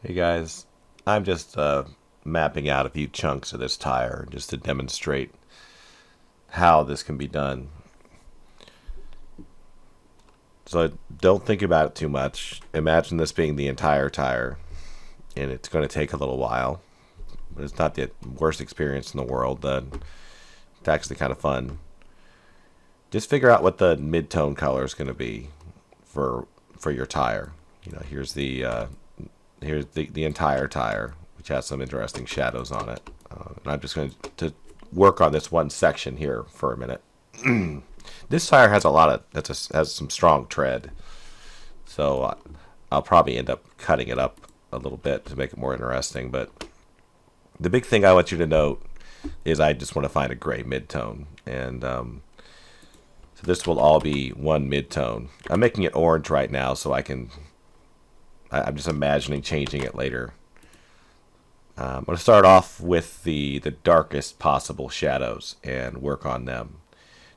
Hey guys, I'm just mapping out a few chunks of this tire just to demonstrate how this can be done. So don't think about it too much. Imagine this being the entire tire, and it's going to take a little while, but it's not the worst experience in the world. It's actually kind of fun. Just figure out what the mid-tone color is going to be for your tire. Here's the entire tire, which has some interesting shadows on it. And I'm just going to work on this one section here for a minute. This tire has has some strong tread, so I'll probably end up cutting it up a little bit to make it more interesting. But the big thing I want you to note is I just want to find a gray midtone, and so this will all be one midtone. I'm making it orange right now, so I'm just imagining changing it later. I'm going to start off with the darkest possible shadows and work on them.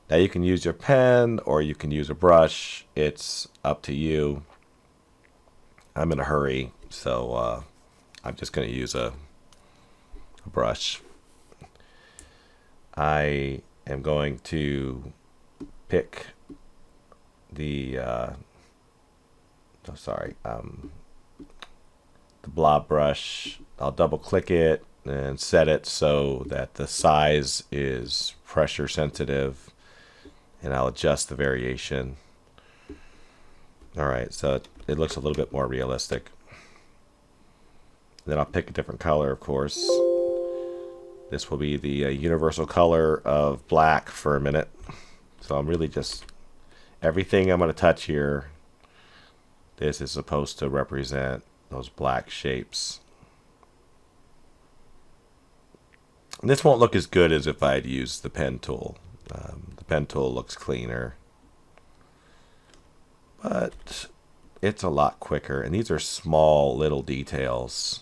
Now you can use your pen or you can use a brush. It's up to you. I'm in a hurry, so I'm just going to use a brush. I am going to pick the the blob brush. I'll double click it and set it so that the size is pressure sensitive, and I'll adjust the variation. Alright, so it looks a little bit more realistic. Then I'll pick a different color, of course. This will be the universal color of black for a minute. So I'm really just, everything I'm going to touch here, this is supposed to represent those black shapes. And this won't look as good as if I'd used the pen tool. The pen tool looks cleaner, but it's a lot quicker. And these are small little details.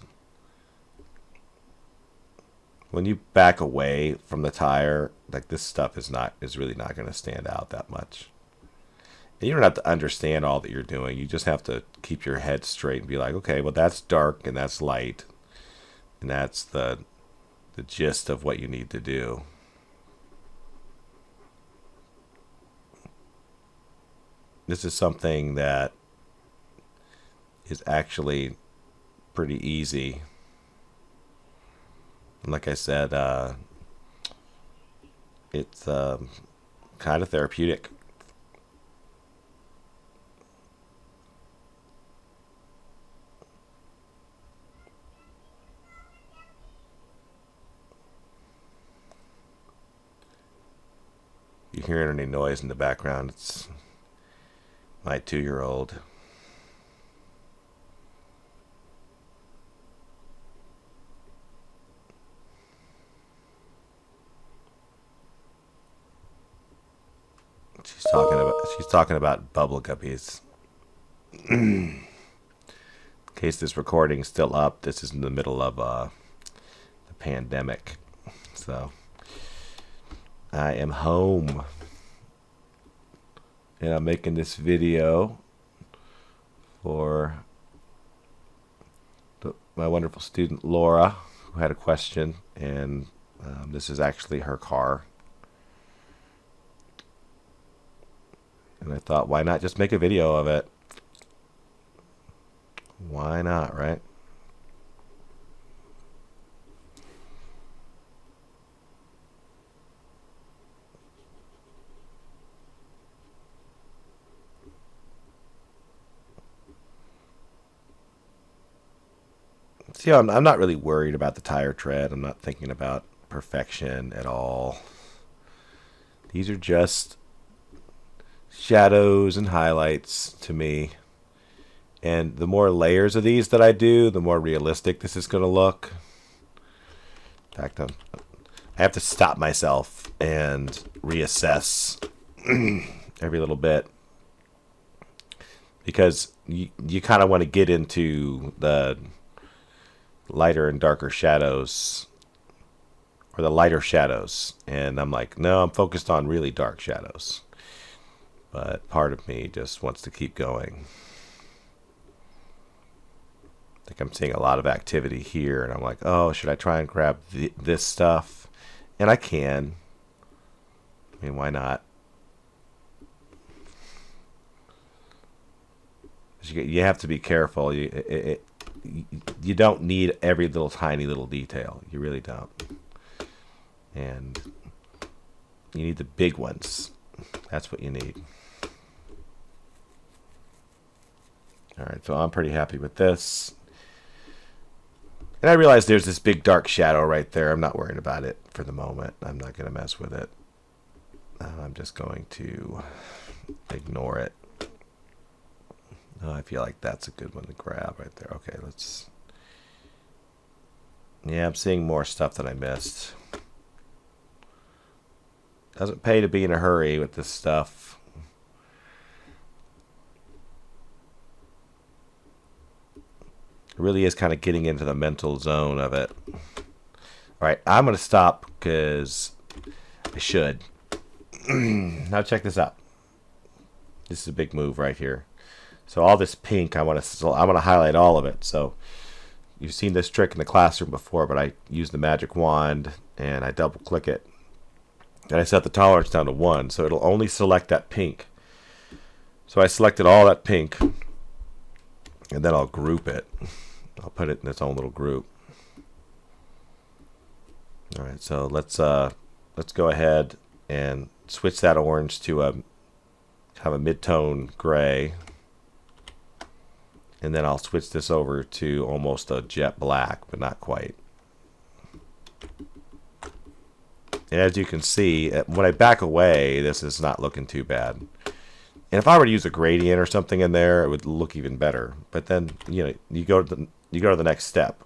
When you back away from the tire, like this stuff is really not going to stand out that much. And you don't have to understand all that you're doing. You just have to keep your head straight and be like, okay, well that's dark and that's light, and that's the gist of what you need to do. This is something that is actually pretty easy. And like I said, it's kind of therapeutic. If you're hearing any noise in the background, it's my 2-year-old. She's talking about bubble guppies. In case this recording's still up, this is in the middle of the pandemic. So I am home and I'm making this video for my wonderful student Laura, who had a question, and this is actually her car. And I thought, why not just make a video of it? Why not, right? See, I'm not really worried about the tire tread. I'm not thinking about perfection at all. These are just shadows and highlights to me. And the more layers of these that I do, the more realistic this is going to look. In fact, I have to stop myself and reassess every little bit, because you kind of want to get into the lighter and darker shadows, or the lighter shadows. And I'm like, no, I'm focused on really dark shadows. But part of me just wants to keep going. Like I'm seeing a lot of activity here, and I'm like, oh, should I try and grab this stuff? And I can. I mean, why not? You have to be careful. You don't need every little tiny little detail. You really don't. And you need the big ones. That's what you need. All right, so I'm pretty happy with this. And I realize there's this big dark shadow right there. I'm not worried about it for the moment. I'm not going to mess with it. I'm just going to ignore it. Oh, I feel like that's a good one to grab right there. Okay, let's... Yeah, I'm seeing more stuff that I missed. Doesn't pay to be in a hurry with this stuff. It really is kind of getting into the mental zone of it. All right, I'm going to stop because I should. Now check this out. This is a big move right here. So all this pink, I want to highlight all of it. So you've seen this trick in the classroom before, but I use the magic wand and I double click it. And I set the tolerance down to 1, so it'll only select that pink. So I selected all that pink, and then I'll group it. I'll put it in its own little group. All right, so let's go ahead and switch that orange to have a mid-tone gray. And then I'll switch this over to almost a jet black, but not quite. And as you can see, when I back away, this is not looking too bad. And if I were to use a gradient or something in there, it would look even better. But then, you go to the next step.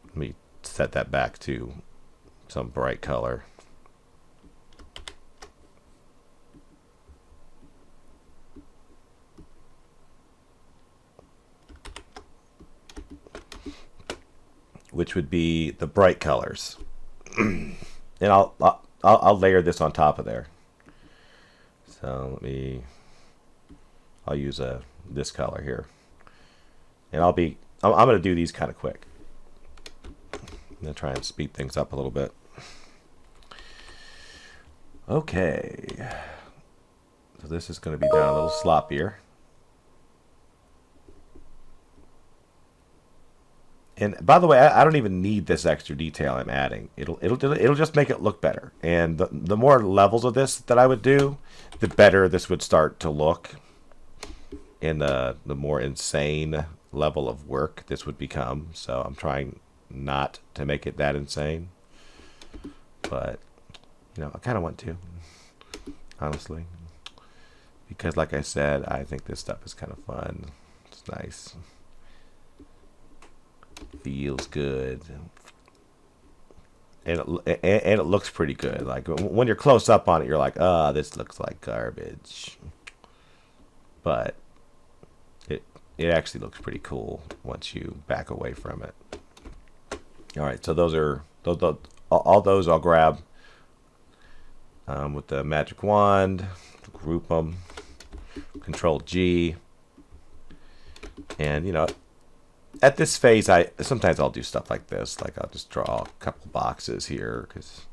Let me set that back to some bright color. Which would be the bright colors. And I'll layer this on top of there. So I'll use this color here, and I'm going to do these kind of quick. I'm going to try and speed things up a little bit. Okay, so this is going to be done a little sloppier. And by the way, I don't even need this extra detail I'm adding. It'll just make it look better. And the more levels of this that I would do, the better this would start to look. And the more insane level of work this would become. So I'm trying not to make it that insane. But, I kind of want to, honestly. Because like I said, I think this stuff is kind of fun. It's nice. Feels good, and it looks pretty good. Like when you're close up on it, you're like, "Ah, this looks like garbage," but it actually looks pretty cool once you back away from it. All right, so all those I'll grab with the magic wand, group them, Control G, and at this phase, sometimes I'll do stuff like this. Like I'll just draw a couple boxes here, because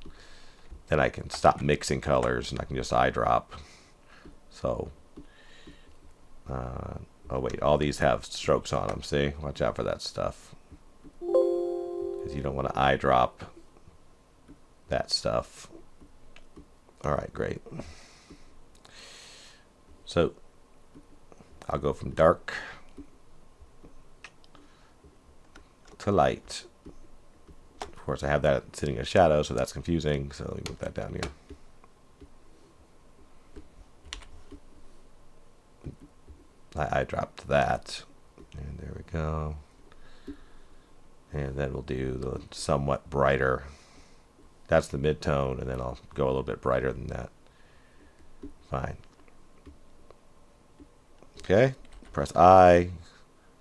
then I can stop mixing colors and I can just eyedrop. So, oh wait, all these have strokes on them. See, watch out for that stuff, because you don't want to eyedrop that stuff. All right, great. So I'll go from dark to light. Of course, I have that sitting in a shadow, so that's confusing. So let me move that down here. I dropped that, and there we go. And then we'll do the somewhat brighter. That's the mid-tone, and then I'll go a little bit brighter than that. Fine. Okay, press I,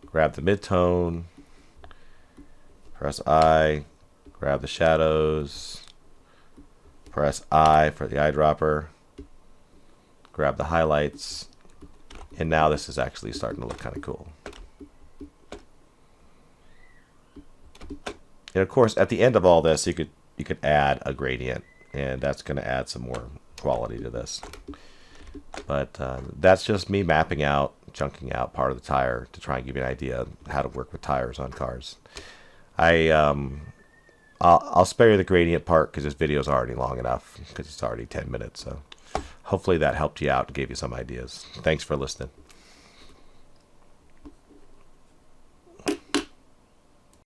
grab the mid-tone, press I, grab the shadows, press I for the eyedropper, grab the highlights, and now this is actually starting to look kind of cool. And of course, at the end of all this, you could add a gradient, and that's going to add some more quality to this. But that's just me mapping out, chunking out part of the tire to try and give you an idea of how to work with tires on cars. I'll spare you the gradient part because this video is already long enough because it's already 10 minutes. So hopefully that helped you out and gave you some ideas. Thanks for listening.